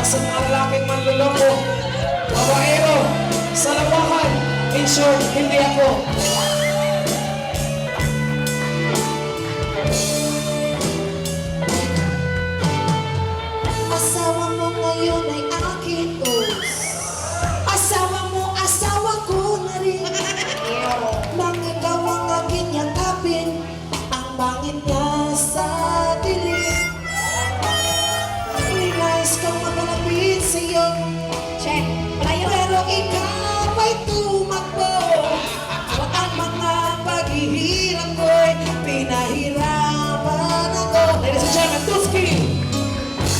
sa mga lalaking manluloko, babaero, salawakan, in short, hindi ako. Asawa mo ngayon ay akin, asawa mo, asawa ko na rin. Bakit daw ang aking yakapin, ang bangin niya sa dilim. Nais kang makalapit sa'yo, pero ikaw ay tumakbo. Ang mga paghihirap ko'y pinahirapan ako. Ladies and gentlemen, Tuski!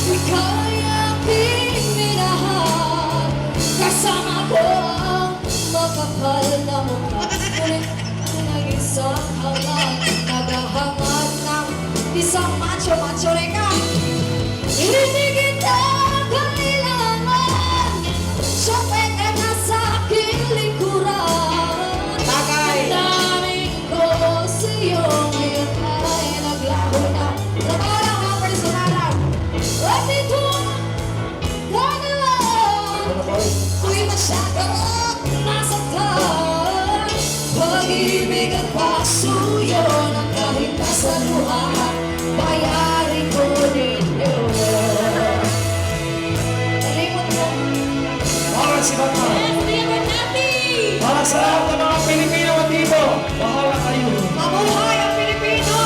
Ikaw ay aking minahal, kasama ko ang makapal na mukha. Ngunit nag-isang halang, naghahangad ng isang macho-macho reka. Hindi kita kailangan, syempre ka na sa aking likuran. Damdamin ko sa'yo, ngayon ay naglaho na sa parang mga personalan. At ito gano'n, ako'y masyadong nasaktan. Pag-ibig at pasuyo ng kahit nasa luha, bayarin ko ninyo. Nalimot mo. Para si Bata. Nalimot natin. Para sa lahat ng mga Pilipino dito, bahala kayo. Mabuhay ang Pilipino!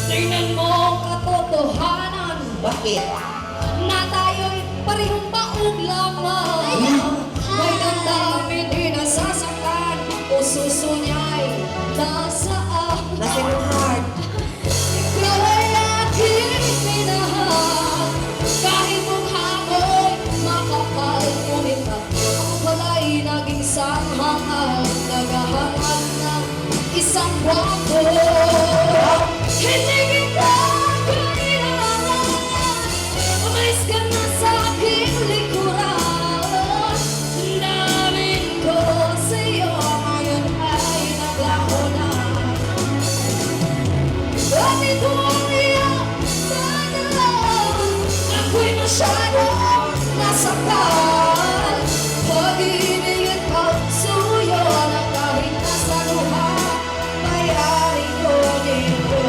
Tingnan mo ang katotohanan. Bakit? Na tayo'y parehong baog lamang. May damdamin di nasasaktan, o suso niya'y nasa akin. Nasa iyong heart. Ikaw ay aking minahal, kahit mukha mo'y makapal. Ngunit ako pala'y naging sanghangad, naghahangad ng isang gwapo. Hindi kita kailangan, umalis ka na sa aking likuran. Damdamin ko sa'yo, ngayon ay naglaho na. At ito ang iyong dadalan, ako'y masyadong nasaktan. Pag-ibig at pagsuyo na kahit nasa luha, bayarin ko dito.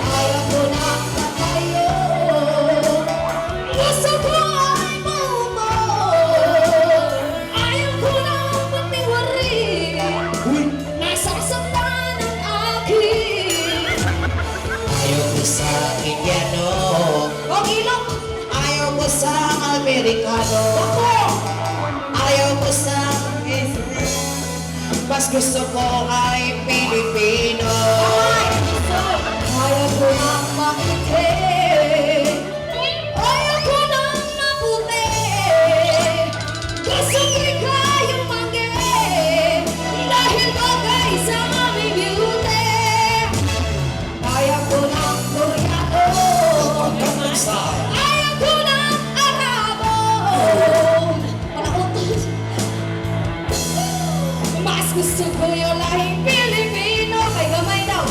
Ayaw ko na patayo, gusto ko ay maumay. Ayaw ko na patiwarin, nasasaktan ang akin. Ayaw ko sa Indiano, Huwag ilong! ayaw ko sa Amerikano, ayaw ko sa mas gusto ko ay Pilipino. Ayaw ko nang makiti, ayaw ko nang maputi. Gusto ko ikayong manggi, dahil bagay sa aming beauty. Ayaw ko nang Koreano, ayaw ko nang Arabo. Mas gusto ko yung lahing Pilipino, kay gamay daw.